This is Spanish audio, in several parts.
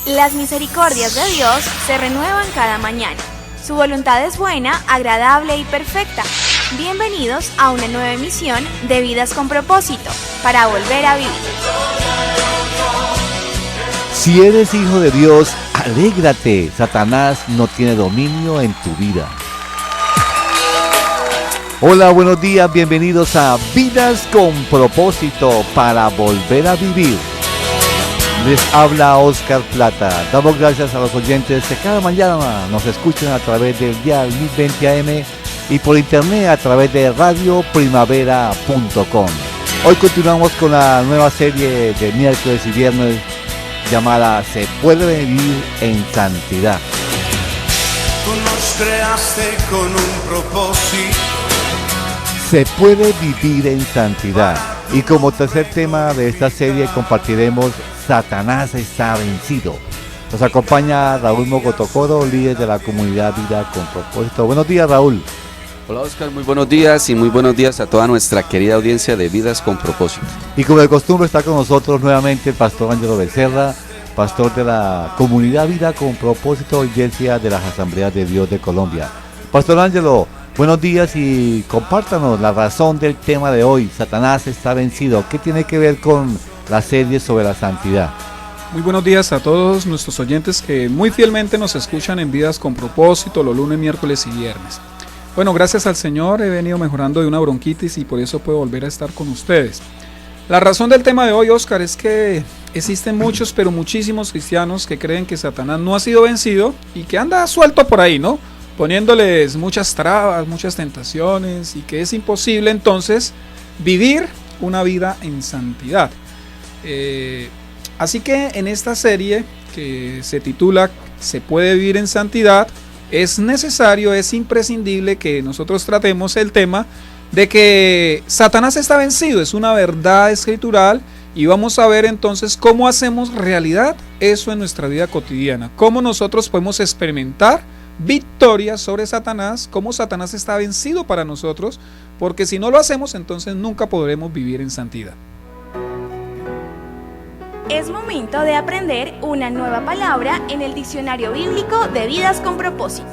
Las misericordias de Dios se renuevan cada mañana. Su voluntad es buena, agradable y perfecta. Bienvenidos a una nueva emisión de Vidas con Propósito, para volver a vivir. Si eres hijo de Dios, alégrate. Satanás no tiene dominio en tu vida. Hola, buenos días, bienvenidos a Vidas con Propósito, para volver a vivir. Les habla Oscar Plata. Damos gracias a los oyentes que cada mañana nos escuchan a través del dial 1020 AM y por internet a través de radioprimavera.com. Hoy continuamos con la nueva serie de miércoles y viernes llamada Se puede vivir en santidad. Tú nos creaste con un propósito. Se puede vivir en santidad. Y como tercer tema de esta serie compartiremos Satanás está vencido. Nos acompaña Raúl Mogotocoro, líder de la comunidad Vida con Propósito. Buenos días, Raúl. Hola, Oscar, muy buenos días y muy buenos días a toda nuestra querida audiencia de Vidas con Propósito. Y como de costumbre está con nosotros nuevamente el pastor Ángelo Becerra, pastor de la comunidad Vida con Propósito, iglesia de las Asambleas de Dios de Colombia. Pastor Ángelo, buenos días y compártanos la razón del tema de hoy. Satanás está vencido. ¿Qué tiene que ver con la serie sobre la santidad? Muy buenos días a todos nuestros oyentes que muy fielmente nos escuchan en Vidas con Propósito los lunes, miércoles y viernes. Bueno, gracias al Señor he venido mejorando de una bronquitis y por eso puedo volver a estar con ustedes. La razón del tema de hoy, Oscar, es que existen muchos, pero muchísimos cristianos que creen que Satanás no ha sido vencido y que anda suelto por ahí, ¿no? Poniéndoles muchas trabas, muchas tentaciones y que es imposible entonces vivir una vida en santidad. Así que en esta serie que se titula Se puede vivir en santidad, es necesario, es imprescindible que nosotros tratemos el tema de que Satanás está vencido. Es una verdad escritural y vamos a ver entonces cómo hacemos realidad eso en nuestra vida cotidiana, cómo nosotros podemos experimentar victoria sobre Satanás, cómo Satanás está vencido para nosotros, porque si no lo hacemos entonces nunca podremos vivir en santidad. Es momento de aprender una nueva palabra en el diccionario bíblico de Vidas con Propósito.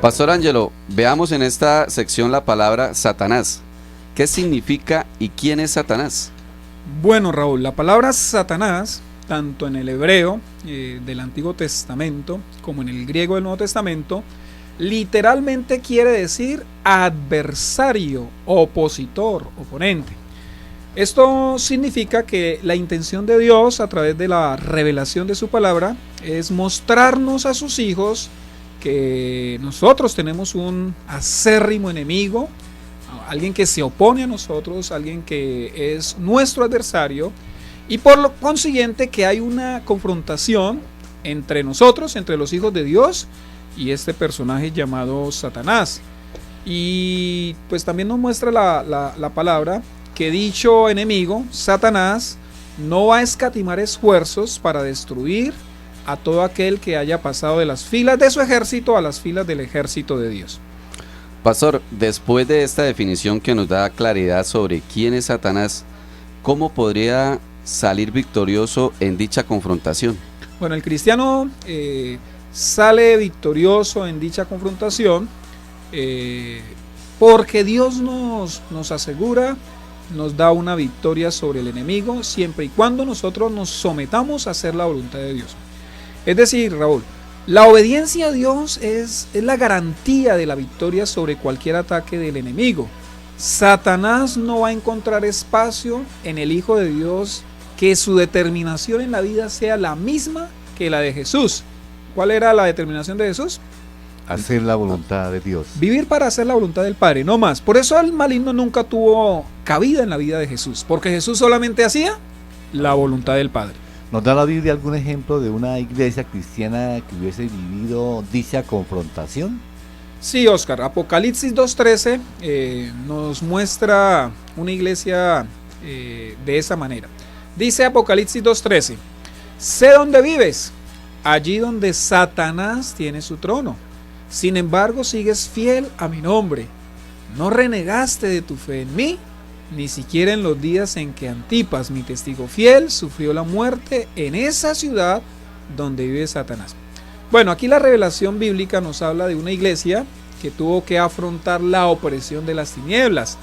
Pastor Ángelo, veamos en esta sección la palabra Satanás. ¿Qué significa y quién es Satanás? Bueno, Raúl, la palabra Satanás, tanto en el hebreo del Antiguo Testamento como en el griego del Nuevo Testamento, literalmente quiere decir adversario, opositor, oponente. Esto significa que la intención de Dios a través de la revelación de su palabra es mostrarnos a sus hijos que nosotros tenemos un acérrimo enemigo, alguien que se opone a nosotros, alguien que es nuestro adversario, y por lo consiguiente que hay una confrontación entre nosotros, entre los hijos de Dios y este personaje llamado Satanás. Y pues también nos muestra la palabra que dicho enemigo, Satanás, no va a escatimar esfuerzos para destruir a todo aquel que haya pasado de las filas de su ejército a las filas del ejército de Dios. Pastor, después de esta definición que nos da claridad sobre quién es Satanás, ¿cómo podría salir victorioso en dicha confrontación? Bueno, el cristiano sale victorioso en dicha confrontación porque Dios nos asegura, nos da una victoria sobre el enemigo siempre y cuando nosotros nos sometamos a hacer la voluntad de Dios. Es decir, Raúl, la obediencia a Dios es la garantía de la victoria sobre cualquier ataque del enemigo. Satanás no va a encontrar espacio en el Hijo de Dios que su determinación en la vida sea la misma que la de Jesús. ¿Cuál era la determinación de Jesús? Hacer la voluntad de Dios. Vivir para hacer la voluntad del Padre, no más. Por eso el maligno nunca tuvo cabida en la vida de Jesús, porque Jesús solamente hacía la voluntad del Padre. ¿Nos da la Biblia algún ejemplo de una iglesia cristiana que hubiese vivido dicha confrontación? Sí, Oscar. Apocalipsis 2:13 nos muestra una iglesia de esa manera. Dice Apocalipsis 2:13: sé dónde vives, allí donde Satanás tiene su trono. Sin embargo, sigues fiel a mi nombre. No renegaste de tu fe en mí, ni siquiera en los días en que Antipas, mi testigo fiel, sufrió la muerte en esa ciudad donde vive Satanás. Bueno, aquí la revelación bíblica nos habla de una iglesia que tuvo que afrontar la opresión de las tinieblas.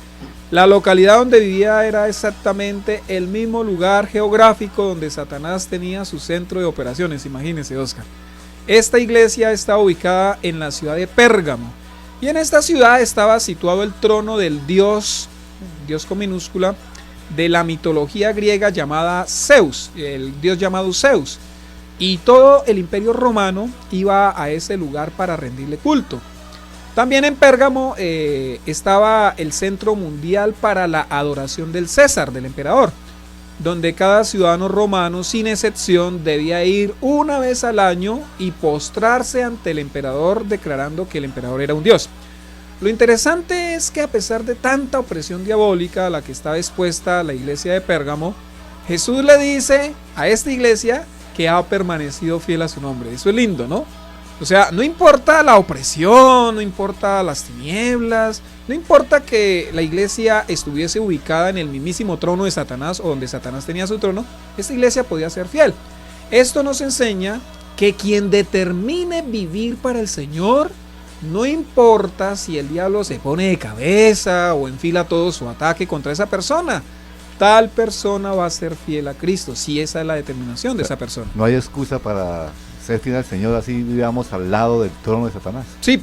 La localidad donde vivía era exactamente el mismo lugar geográfico donde Satanás tenía su centro de operaciones, imagínense, Oscar. Esta iglesia está ubicada en la ciudad de Pérgamo, y en esta ciudad estaba situado el trono del Dios con minúscula, de la mitología griega llamada Zeus, el dios llamado Zeus, y todo el imperio romano iba a ese lugar para rendirle culto. También en Pérgamo estaba el centro mundial para la adoración del César, del emperador, donde cada ciudadano romano, sin excepción, debía ir una vez al año y postrarse ante el emperador, declarando que el emperador era un dios. Lo interesante es que a pesar de tanta opresión diabólica a la que estaba expuesta la iglesia de Pérgamo, Jesús le dice a esta iglesia que ha permanecido fiel a su nombre. Eso es lindo, ¿no? O sea, no importa la opresión, no importa las tinieblas, no importa que la iglesia estuviese ubicada en el mismísimo trono de Satanás o donde Satanás tenía su trono, esta iglesia podía ser fiel. Esto nos enseña que quien determine vivir para el Señor, no importa si el diablo se pone de cabeza o enfila todo su ataque contra esa persona, tal persona va a ser fiel a Cristo, si esa es la determinación de esa persona. No hay excusa para ser fiel al Señor, así vivamos al lado del trono de Satanás. Sí,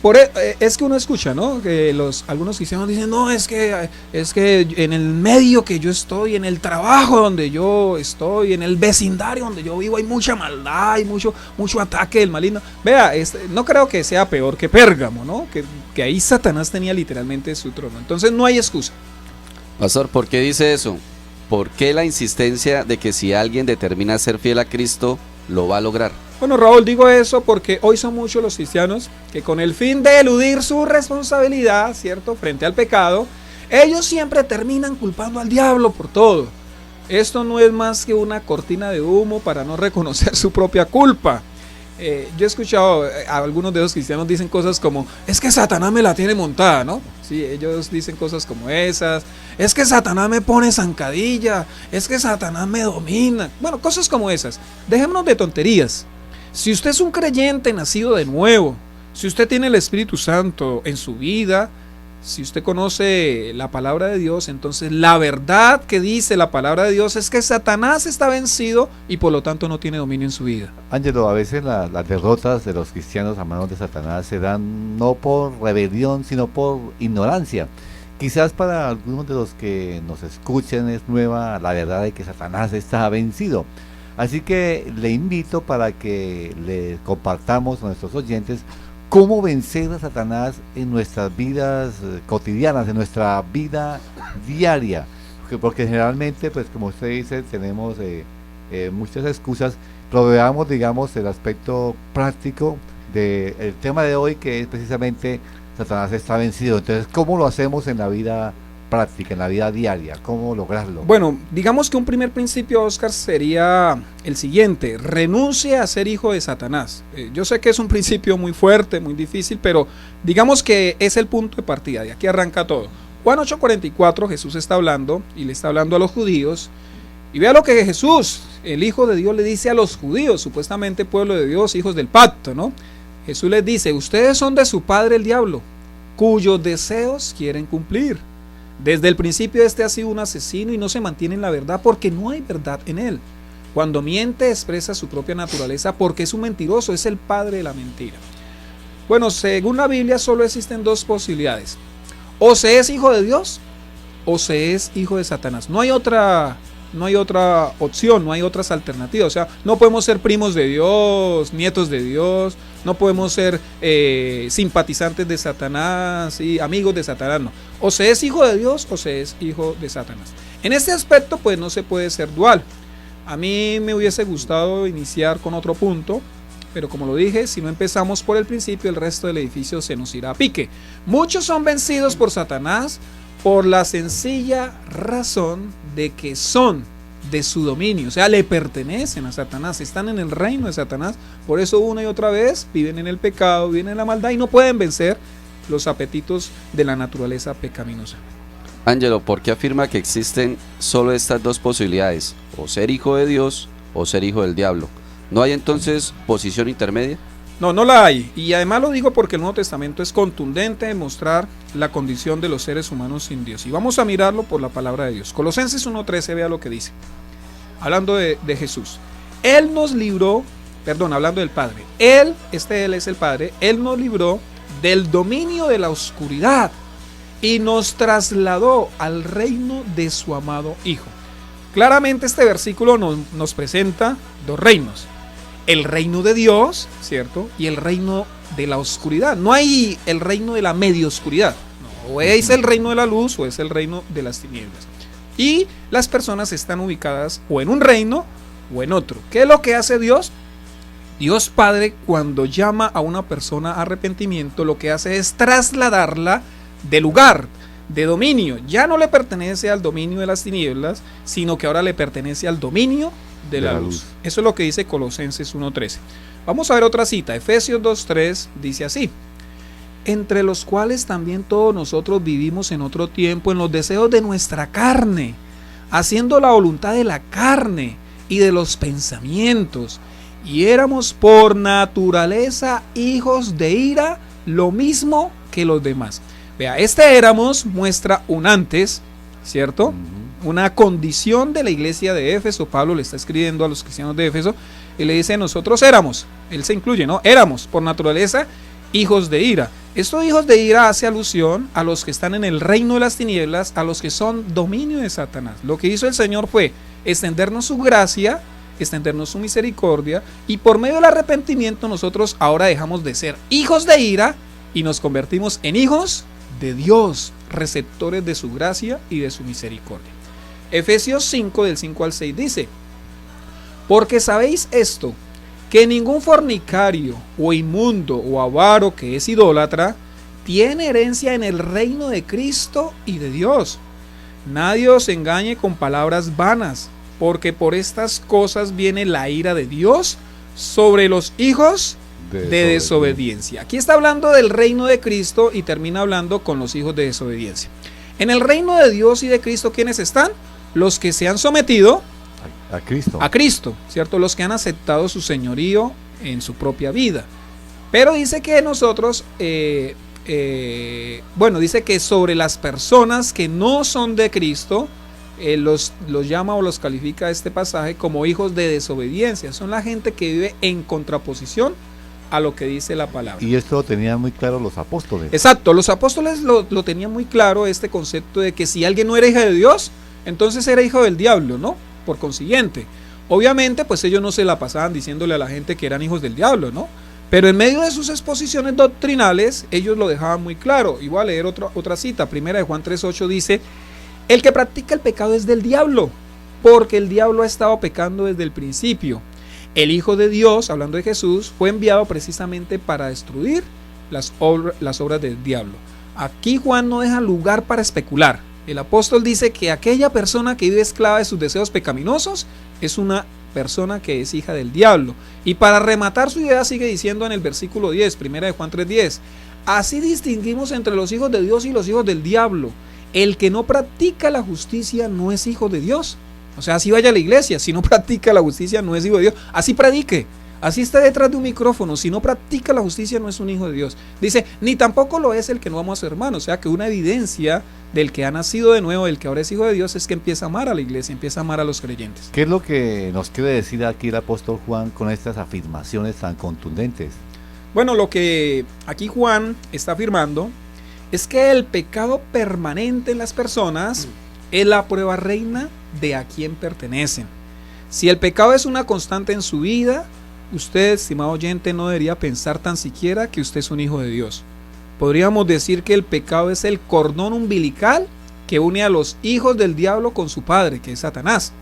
es que uno escucha, ¿no? Que algunos cristianos dicen, no, es que en el medio que yo estoy, en el trabajo donde yo estoy, en el vecindario donde yo vivo, hay mucha maldad, hay mucho ataque del maligno. Vea, no creo que sea peor que Pérgamo, ¿no? Que ahí Satanás tenía literalmente su trono. Entonces no hay excusa. Pastor, ¿por qué dice eso? ¿Por qué la insistencia de que si alguien determina ser fiel a Cristo, lo va a lograr? Bueno, Raúl, digo eso porque hoy son muchos los cristianos que con el fin de eludir su responsabilidad, ¿cierto?, frente al pecado, ellos siempre terminan culpando al diablo por todo. Esto no es más que una cortina de humo para no reconocer su propia culpa. Yo he escuchado a algunos de los cristianos dicen cosas como, es que Satanás me la tiene montada, ¿no? Sí, ellos dicen cosas como esas, es que Satanás me pone zancadilla, es que Satanás me domina. Bueno, cosas como esas. Dejémonos de tonterías. Si usted es un creyente nacido de nuevo, si usted tiene el Espíritu Santo en su vida, si usted conoce la palabra de Dios, entonces la verdad que dice la palabra de Dios es que Satanás está vencido y por lo tanto no tiene dominio en su vida. Ángelo, a veces las derrotas de los cristianos a manos de Satanás se dan no por rebelión, sino por ignorancia. Quizás para algunos de los que nos escuchen es nueva la verdad de que Satanás está vencido. Así que le invito para que le compartamos a nuestros oyentes cómo vencer a Satanás en nuestras vidas cotidianas, en nuestra vida diaria. Porque generalmente, pues como usted dice, tenemos muchas excusas, pero veamos, digamos, el aspecto práctico del tema de hoy, que es precisamente Satanás está vencido. Entonces, ¿cómo lo hacemos en la vida práctica, en la vida diaria? ¿Cómo lograrlo? Bueno, digamos que un primer principio, Oscar, sería el siguiente: renuncie a ser hijo de Satanás. Yo sé que es un principio muy fuerte, muy difícil, pero digamos que es el punto de partida, de aquí arranca todo. Juan 8:44, Jesús está hablando y le está hablando a los judíos, y vea lo que Jesús, el Hijo de Dios, le dice a los judíos, supuestamente pueblo de Dios, hijos del pacto, ¿no? Jesús les dice, ustedes son de su padre el diablo, cuyos deseos quieren cumplir. Desde el principio este ha sido un asesino y no se mantiene en la verdad porque no hay verdad en él. Cuando miente expresa su propia naturaleza porque es un mentiroso, es el padre de la mentira. Bueno, según la Biblia solo existen dos posibilidades. O se es hijo de Dios o se es hijo de Satanás. No hay otra opción, no hay otras alternativas. O sea, no podemos ser primos de Dios, nietos de Dios, no podemos ser simpatizantes de Satanás y amigos de Satanás, no. O se es hijo de Dios o se es hijo de Satanás. En este aspecto, pues no se puede ser dual. A mí me hubiese gustado iniciar con otro punto, pero como lo dije, si no empezamos por el principio, el resto del edificio se nos irá a pique. Muchos son vencidos por Satanás por la sencilla razón de que son de su dominio, o sea, le pertenecen a Satanás, están en el reino de Satanás. Por eso una y otra vez viven en el pecado, viven en la maldad y no pueden vencer los apetitos de la naturaleza pecaminosa. Ángelo, ¿por qué afirma que existen solo estas dos posibilidades? O ser hijo de Dios o ser hijo del diablo. ¿No hay entonces posición intermedia? No, no la hay. Y además lo digo porque el Nuevo Testamento es contundente en mostrar la condición de los seres humanos sin Dios. Y vamos a mirarlo por la palabra de Dios. Colosenses 1:13, vea lo que dice. Hablando de Jesús. Él nos libró, hablando del Padre. Él es el Padre. Él nos libró del dominio de la oscuridad y nos trasladó al reino de su amado Hijo. Claramente este versículo nos presenta dos reinos. El reino de Dios, ¿cierto? Y el reino de la oscuridad. No hay el reino de la media oscuridad. No, o es el reino de la luz o es el reino de las tinieblas. Y las personas están ubicadas o en un reino o en otro. ¿Qué es lo que hace Dios? Dios Padre, cuando llama a una persona a arrepentimiento, lo que hace es trasladarla de lugar, de dominio. Ya no le pertenece al dominio de las tinieblas, sino que ahora le pertenece al dominio de la luz. Eso es lo que dice Colosenses 1:13. Vamos a ver otra cita. Efesios 2:3 dice así: entre los cuales también todos nosotros vivimos en otro tiempo en los deseos de nuestra carne, haciendo la voluntad de la carne y de los pensamientos, y éramos por naturaleza hijos de ira, lo mismo que los demás. Vea, este éramos muestra un antes, ¿cierto? Una condición de la iglesia de Éfeso. Pablo le está escribiendo a los cristianos de Éfeso y le dice: nosotros éramos, él se incluye, ¿no? Éramos por naturaleza hijos de ira. Estos hijos de ira hace alusión a los que están en el reino de las tinieblas, a los que son dominio de Satanás. Lo que hizo el Señor fue extendernos su gracia, extendernos su misericordia, y por medio del arrepentimiento nosotros ahora dejamos de ser hijos de ira y nos convertimos en hijos de Dios, receptores de su gracia y de su misericordia. Efesios 5 del 5 al 6 dice: porque sabéis esto, que ningún fornicario o inmundo o avaro que es idólatra tiene herencia en el reino de Cristo y de Dios. Nadie os engañe con palabras vanas, porque por estas cosas viene la ira de Dios sobre los hijos de desobediencia. Aquí está hablando del reino de Cristo y termina hablando con los hijos de desobediencia. En el reino de Dios y de Cristo, ¿quiénes están? Los que se han sometido a Cristo, ¿cierto? Los que han aceptado su señorío en su propia vida. Pero dice que nosotros, dice que sobre las personas que no son de Cristo, los llama o los califica este pasaje como hijos de desobediencia. Son la gente que vive en contraposición a lo que dice la palabra. Y esto lo tenían muy claro los apóstoles. Exacto, los apóstoles lo tenían muy claro, este concepto de que si alguien no era hijo de Dios, entonces era hijo del diablo, ¿no? Por consiguiente, obviamente pues ellos no se la pasaban diciéndole a la gente que eran hijos del diablo, ¿no? Pero en medio de sus exposiciones doctrinales ellos lo dejaban muy claro. Y voy a leer otra cita. Primera de Juan 3:8 dice: el que practica el pecado es del diablo, porque el diablo ha estado pecando desde el principio. El Hijo de Dios, hablando de Jesús, fue enviado precisamente para destruir las obras del diablo. Aquí Juan no deja lugar para especular. El apóstol dice que aquella persona que vive esclava de sus deseos pecaminosos es una persona que es hija del diablo. Y para rematar su idea sigue diciendo en el versículo 10, primera de Juan 3:10: así distinguimos entre los hijos de Dios y los hijos del diablo. El que no practica la justicia no es hijo de Dios. O sea, así vaya a la iglesia, si no practica la justicia no es hijo de Dios. Así predique, así está detrás de un micrófono, si no practica la justicia no es un hijo de Dios. Dice, ni tampoco lo es el que no ama a su hermano. O sea que una evidencia del que ha nacido de nuevo, del que ahora es hijo de Dios, es que empieza a amar a la iglesia, empieza a amar a los creyentes. ¿Qué es lo que nos quiere decir aquí el apóstol Juan con estas afirmaciones tan contundentes? Bueno, lo que aquí Juan está afirmando es que el pecado permanente en las personas es la prueba reina de a quién pertenecen. Si el pecado es una constante en su vida, usted, estimado oyente, no debería pensar tan siquiera que usted es un hijo de Dios. Podríamos decir que el pecado es el cordón umbilical que une a los hijos del diablo con su padre, que es Satanás.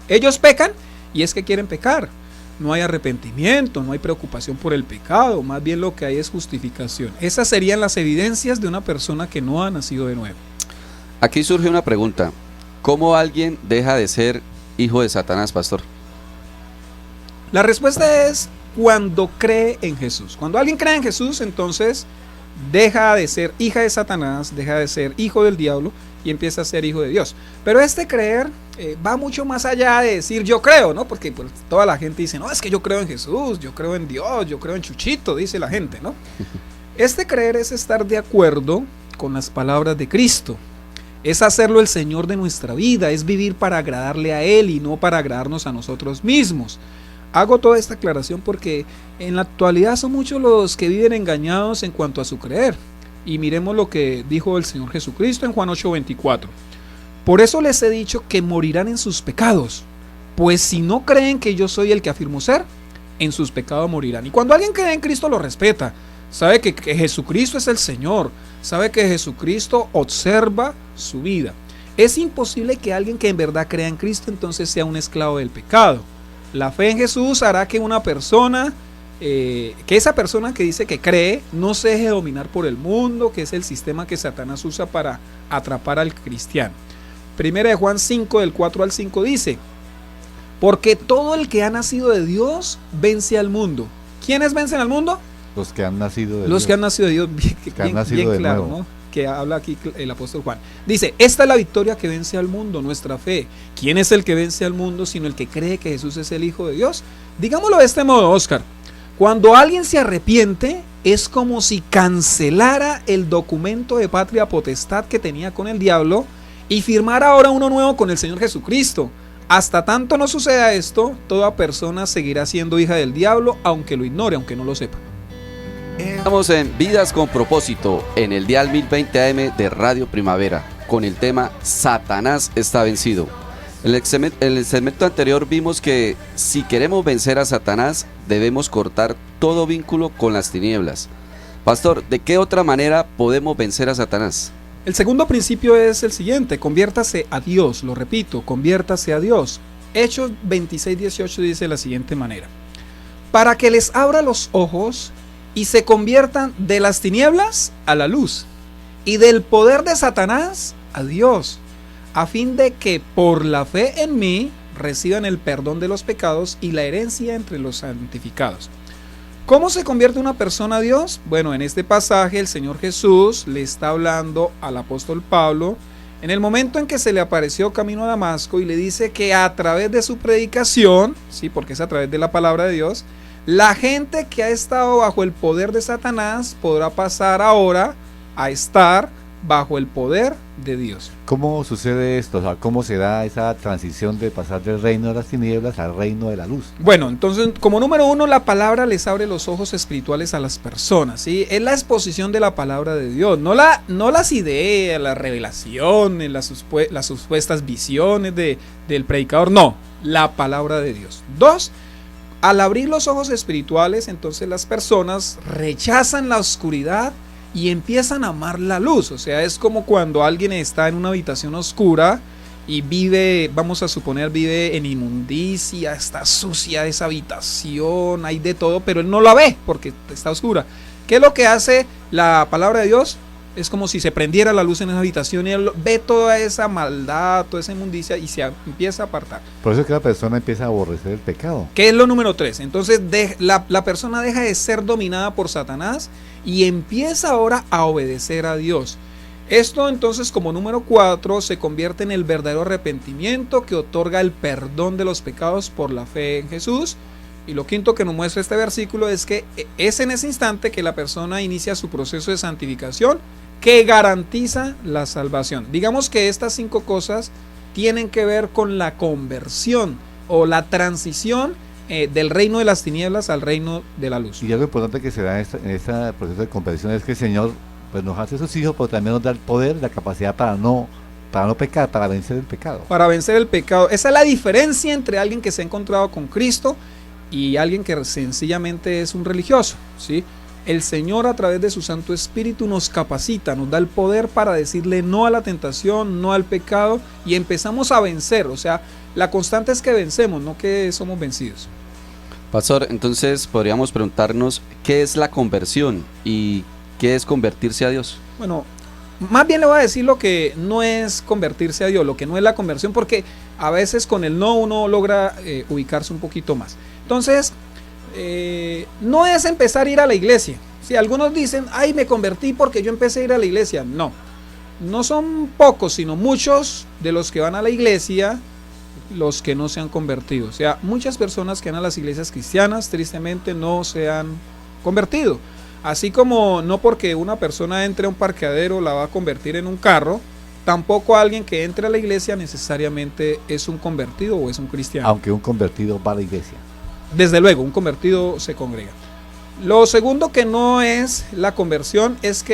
Ellos pecan y es que quieren pecar. No hay arrepentimiento, no hay preocupación por el pecado, más bien lo que hay es justificación. Esas serían las evidencias de una persona que no ha nacido de nuevo. Aquí surge una pregunta: ¿cómo alguien deja de ser hijo de Satanás, pastor? La respuesta es cuando cree en Jesús. Cuando alguien cree en Jesús, entonces deja de ser hija de Satanás, deja de ser hijo del diablo y empieza a ser hijo de Dios. Pero este creer va mucho más allá de decir yo creo, ¿no? Porque pues, toda la gente dice, no, es que yo creo en Jesús, yo creo en Dios, yo creo en Chuchito, dice la gente, ¿no? Este creer es estar de acuerdo con las palabras de Cristo. Es hacerlo el Señor de nuestra vida, es vivir para agradarle a Él y no para agradarnos a nosotros mismos. Hago toda esta aclaración porque en la actualidad son muchos los que viven engañados en cuanto a su creer. Y miremos lo que dijo el Señor Jesucristo en Juan 8:24. Por eso les he dicho que morirán en sus pecados, pues si no creen que yo soy el que afirmo ser, en sus pecados morirán. Y cuando alguien cree en Cristo lo respeta, sabe que Jesucristo es el Señor, sabe que Jesucristo observa su vida. Es imposible que alguien que en verdad crea en Cristo entonces sea un esclavo del pecado. La fe en Jesús hará que una persona, que esa persona que dice que cree, no se deje dominar por el mundo, que es el sistema que Satanás usa para atrapar al cristiano. Primera de Juan 5, del 4 al 5 dice, porque todo el que ha nacido de Dios vence al mundo. ¿Quiénes vencen al mundo? Los que han nacido de Dios. Los que han nacido de Dios, bien claro, ¿no? Que habla aquí el apóstol Juan. Dice, esta es la victoria que vence al mundo, nuestra fe. ¿Quién es el que vence al mundo sino el que cree que Jesús es el Hijo de Dios? Digámoslo de este modo, Oscar. Cuando alguien se arrepiente, es como si cancelara el documento de patria potestad que tenía con el diablo y firmara ahora uno nuevo con el Señor Jesucristo. Hasta tanto no suceda esto, toda persona seguirá siendo hija del diablo, aunque lo ignore, aunque no lo sepa. Estamos en Vidas con Propósito, en el dial 1020 AM de Radio Primavera, con el tema Satanás está vencido. En el segmento anterior vimos que si queremos vencer a Satanás, debemos cortar todo vínculo con las tinieblas. Pastor, ¿de qué otra manera podemos vencer a Satanás? El segundo principio es el siguiente, conviértase a Dios, lo repito, conviértase a Dios. Hechos 26:18 dice de la siguiente manera, para que les abra los ojos y se conviertan de las tinieblas a la luz y del poder de Satanás a Dios, a fin de que por la fe en mí reciban el perdón de los pecados y la herencia entre los santificados. ¿Cómo se convierte una persona a Dios? Bueno, en este pasaje el Señor Jesús le está hablando al apóstol Pablo en el momento en que se le apareció camino a Damasco y le dice que a través de su predicación, sí, porque es a través de la palabra de Dios, la gente que ha estado bajo el poder de Satanás podrá pasar ahora a estar bajo el poder de Dios. ¿Cómo sucede esto? O sea, ¿cómo se da esa transición de pasar del reino de las tinieblas al reino de la luz? Bueno, entonces, como número uno, la palabra les abre los ojos espirituales a las personas, ¿sí? Es la exposición de la palabra de Dios, no las ideas, las revelaciones, las supuestas visiones del predicador, no, la palabra de Dios. Dos, al abrir los ojos espirituales, entonces las personas rechazan la oscuridad y empiezan a amar la luz. O sea, es como cuando alguien está en una habitación oscura y vive, vamos a suponer, vive en inmundicia, está sucia esa habitación, hay de todo, pero él no la ve porque está oscura. ¿Qué es lo que hace la palabra de Dios? Es como si se prendiera la luz en esa habitación y él ve toda esa maldad, toda esa inmundicia y se empieza a apartar. Por eso es que la persona empieza a aborrecer el pecado. ¿Qué es lo número 3? Entonces la persona deja de ser dominada por Satanás y empieza ahora a obedecer a Dios. Esto entonces, como número 4, se convierte en el verdadero arrepentimiento que otorga el perdón de los pecados por la fe en Jesús. Y lo quinto que nos muestra este versículo es que es en ese instante que la persona inicia su proceso de santificación que garantiza la salvación. Digamos que estas 5 cosas tienen que ver con la conversión o la transición del reino de las tinieblas al reino de la luz. Y algo importante que se da en este proceso de conversión es que el Señor pues, nos hace sus hijos, pero también nos da el poder, la capacidad para no pecar, para vencer el pecado. Para vencer el pecado. Esa es la diferencia entre alguien que se ha encontrado con Cristo y alguien que sencillamente es un religioso, ¿sí? El Señor a través de su Santo Espíritu nos capacita, nos da el poder para decirle no a la tentación, no al pecado y empezamos a vencer. O sea, la constante es que vencemos, no que somos vencidos. Pastor, entonces podríamos preguntarnos ¿qué es la conversión y qué es convertirse a Dios? Bueno, más bien le voy a decir lo que no es convertirse a Dios, lo que no es la conversión, porque a veces con el no uno logra ubicarse un poquito más. Entonces, no es empezar a ir a la iglesia, Si algunos dicen, ay, me convertí porque yo empecé a ir a la iglesia. No, no son pocos, sino muchos de los que van a la iglesia los que no se han convertido. O sea, muchas personas que van a las iglesias cristianas tristemente no se han convertido. Así como no porque una persona entre a un parqueadero la va a convertir en un carro, tampoco alguien que entre a la iglesia necesariamente es un convertido o es un cristiano. Aunque un convertido va a la iglesia. Desde luego, un convertido se congrega. Lo segundo que no es la conversión es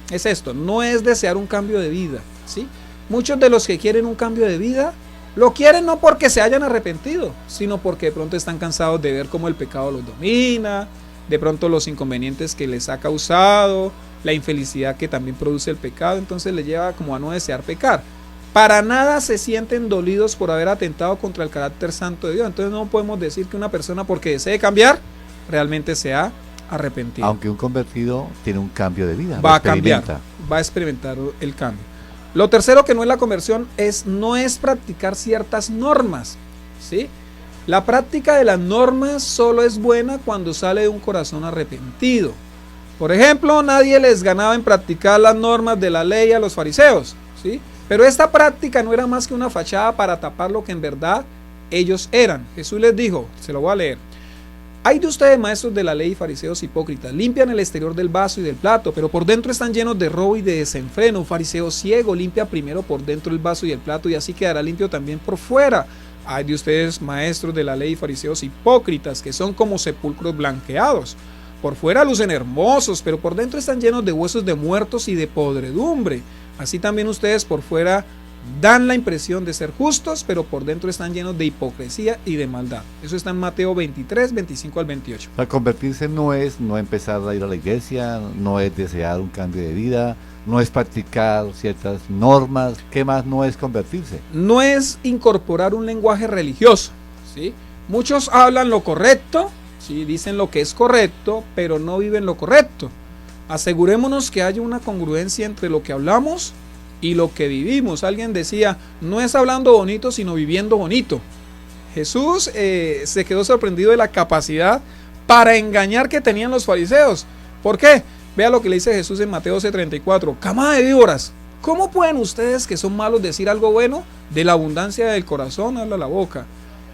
esto, no es desear un cambio de vida, ¿sí? Muchos de los que quieren un cambio de vida lo quieren no porque se hayan arrepentido, sino porque de pronto están cansados de ver cómo el pecado los domina, de pronto los inconvenientes que les ha causado, la infelicidad que también produce el pecado, entonces les lleva como a no desear pecar. Para nada se sienten dolidos por haber atentado contra el carácter santo de Dios. Entonces no podemos decir que una persona porque desee cambiar realmente se ha arrepentido. Aunque un convertido tiene un cambio de vida. Va a cambiar, va a experimentar el cambio. Lo tercero que no es la conversión no es practicar ciertas normas, ¿sí? La práctica de las normas solo es buena cuando sale de un corazón arrepentido. Por ejemplo, nadie les ganaba en practicar las normas de la ley a los fariseos, ¿sí? Pero esta práctica no era más que una fachada para tapar lo que en verdad ellos eran. Jesús les dijo, se lo voy a leer: hay de ustedes, maestros de la ley y fariseos hipócritas, limpian el exterior del vaso y del plato, pero por dentro están llenos de robo y de desenfreno. Fariseo ciego, limpia primero por dentro el vaso y el plato, y así quedará limpio también por fuera. Hay de ustedes, maestros de la ley y fariseos hipócritas, que son como sepulcros blanqueados. Por fuera lucen hermosos, pero por dentro están llenos de huesos de muertos y de podredumbre. Así también ustedes por fuera dan la impresión de ser justos, pero por dentro están llenos de hipocresía y de maldad. Eso está en Mateo 23, 25 al 28. Para convertirse no es no empezar a ir a la iglesia, no es desear un cambio de vida, no es practicar ciertas normas. ¿Qué más no es convertirse? No es incorporar un lenguaje religioso, ¿sí? Muchos hablan lo correcto, ¿sí? Dicen lo que es correcto, pero no viven lo correcto. Asegurémonos que haya una congruencia entre lo que hablamos y lo que vivimos. Alguien decía, no es hablando bonito, sino viviendo bonito. Jesús se quedó sorprendido de la capacidad para engañar que tenían los fariseos. ¿Por qué? Vea lo que le dice Jesús en Mateo 34. Camada de víboras, ¿cómo pueden ustedes que son malos decir algo bueno? De la abundancia del corazón habla la boca.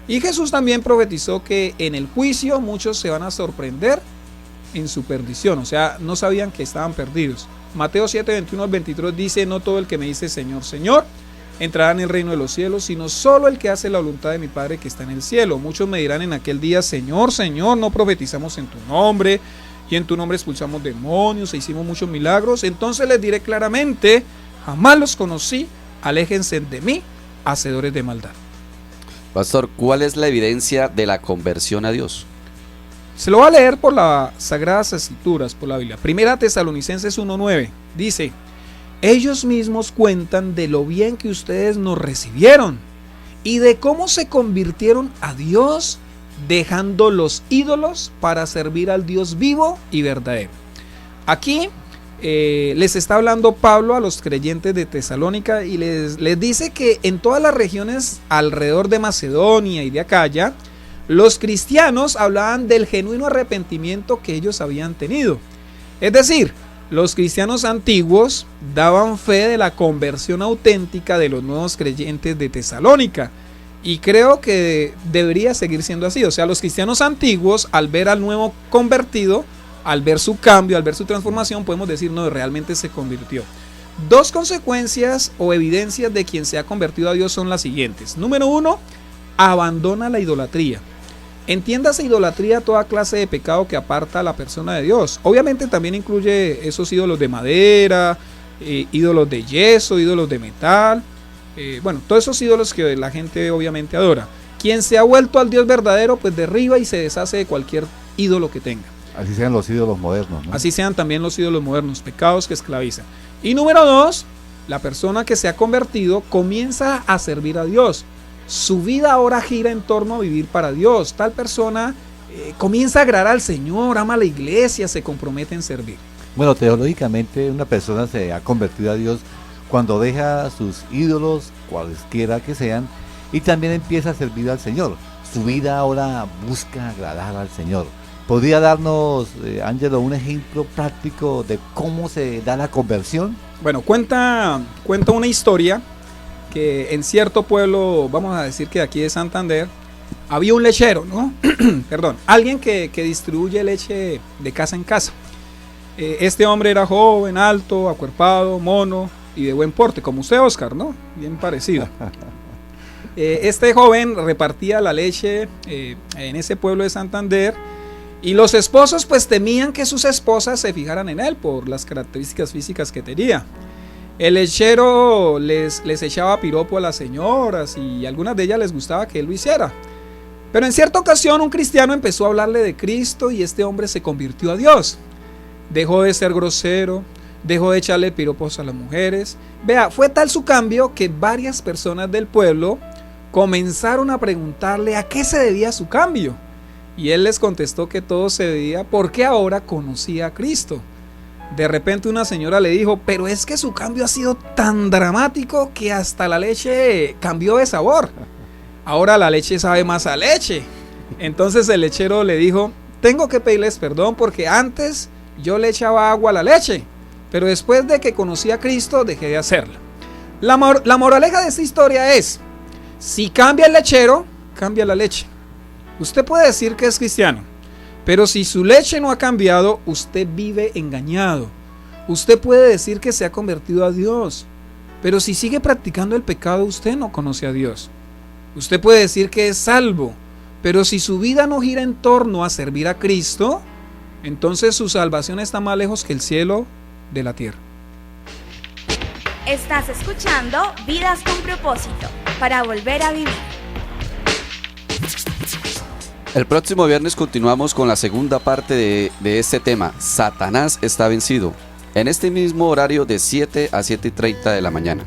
Y Jesús también profetizó que en el juicio muchos se van a sorprender en su perdición, o sea, no sabían que estaban perdidos. Mateo 7, 21 al 23 dice, no todo el que me dice Señor, Señor, entrará en el reino de los cielos, sino solo el que hace la voluntad de mi Padre que está en el cielo. Muchos me dirán en aquel día, Señor, Señor, no profetizamos en tu nombre, y en tu nombre expulsamos demonios e hicimos muchos milagros. Entonces les diré claramente, jamás los conocí, aléjense de mí, hacedores de maldad. Pastor, ¿cuál es la evidencia de la conversión a Dios? Se lo va a leer por las Sagradas Escrituras, por la Biblia. Primera Tesalonicenses 1:9 dice, ellos mismos cuentan de lo bien que ustedes nos recibieron y de cómo se convirtieron a Dios dejando los ídolos para servir al Dios vivo y verdadero. Aquí les está hablando Pablo a los creyentes de Tesalónica y les dice que en todas las regiones alrededor de Macedonia y de Acaya, los cristianos hablaban del genuino arrepentimiento que ellos habían tenido. Es decir, los cristianos antiguos daban fe de la conversión auténtica de los nuevos creyentes de Tesalónica. Y creo que debería seguir siendo así. O sea, los cristianos antiguos, al ver al nuevo convertido, al ver su cambio, al ver su transformación, podemos decir, no, realmente se convirtió. Dos consecuencias o evidencias de quien se ha convertido a Dios son las siguientes. Número 1, abandona la idolatría. Entiéndase idolatría toda clase de pecado que aparta a la persona de Dios. Obviamente también incluye esos ídolos de madera, ídolos de yeso, ídolos de metal. Bueno, todos esos ídolos que la gente obviamente adora. Quien se ha vuelto al Dios verdadero, pues derriba y se deshace de cualquier ídolo que tenga. Así sean los ídolos modernos, ¿no? Así sean también los ídolos modernos, pecados que esclavizan. Y número 2, la persona que se ha convertido comienza a servir a Dios. Su vida ahora gira en torno a vivir para Dios. Tal persona comienza a agradar al Señor, ama a la iglesia, se compromete en servir. Bueno, teológicamente una persona se ha convertido a Dios cuando deja sus ídolos, cualesquiera que sean, y también empieza a servir al Señor. Su vida ahora busca agradar al Señor. ¿Podría darnos, Ángelo, un ejemplo práctico de cómo se da la conversión? Bueno, cuenta una historia que en cierto pueblo, vamos a decir que aquí de Santander, había un lechero, ¿no? Perdón, alguien que distribuye leche de casa en casa. Este hombre era joven, alto, acuerpado, mono y de buen porte, como usted, Oscar, ¿no? Bien parecido. Este joven repartía la leche en ese pueblo de Santander, y los esposos pues temían que sus esposas se fijaran en él por las características físicas que tenía. El lechero les echaba piropo a las señoras y a algunas de ellas les gustaba que él lo hiciera. Pero en cierta ocasión un cristiano empezó a hablarle de Cristo y este hombre se convirtió a Dios. Dejó de ser grosero, dejó de echarle piropos a las mujeres. Vea, fue tal su cambio que varias personas del pueblo comenzaron a preguntarle a qué se debía su cambio. Y él les contestó que todo se debía porque ahora conocía a Cristo. De repente una señora le dijo, pero es que su cambio ha sido tan dramático que hasta la leche cambió de sabor. Ahora la leche sabe más a leche. Entonces el lechero le dijo, tengo que pedirles perdón porque antes yo le echaba agua a la leche, pero después de que conocí a Cristo dejé de hacerlo. La moraleja de esta historia es, si cambia el lechero, cambia la leche. Usted puede decir que es cristiano, pero si su leche no ha cambiado, usted vive engañado. Usted puede decir que se ha convertido a Dios, pero si sigue practicando el pecado, usted no conoce a Dios. Usted puede decir que es salvo, pero si su vida no gira en torno a servir a Cristo, entonces su salvación está más lejos que el cielo de la tierra. Estás escuchando Vidas con Propósito, para volver a vivir. El próximo viernes continuamos con la segunda parte de este tema, Satanás está vencido, en este mismo horario de 7 a 7:30 de la mañana.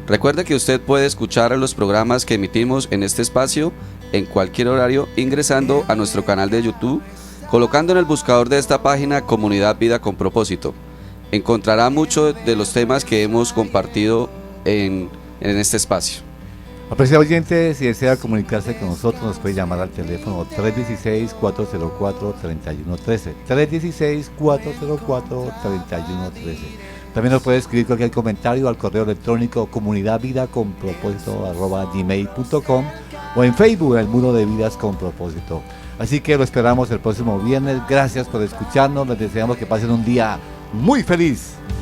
Recuerde que usted puede escuchar los programas que emitimos en este espacio en cualquier horario ingresando a nuestro canal de YouTube, colocando en el buscador de esta página Comunidad Vida con Propósito. Encontrará muchos de los temas que hemos compartido en este espacio. Apreciado oyente, si desea comunicarse con nosotros, nos puede llamar al teléfono 316-404-3113. 316-404-3113. También nos puede escribir cualquier comentario al correo electrónico comunidadvidaconpropósito@gmail.com o en Facebook, el Muro de Vidas con Propósito. Así que lo esperamos el próximo viernes. Gracias por escucharnos. Les deseamos que pasen un día muy feliz.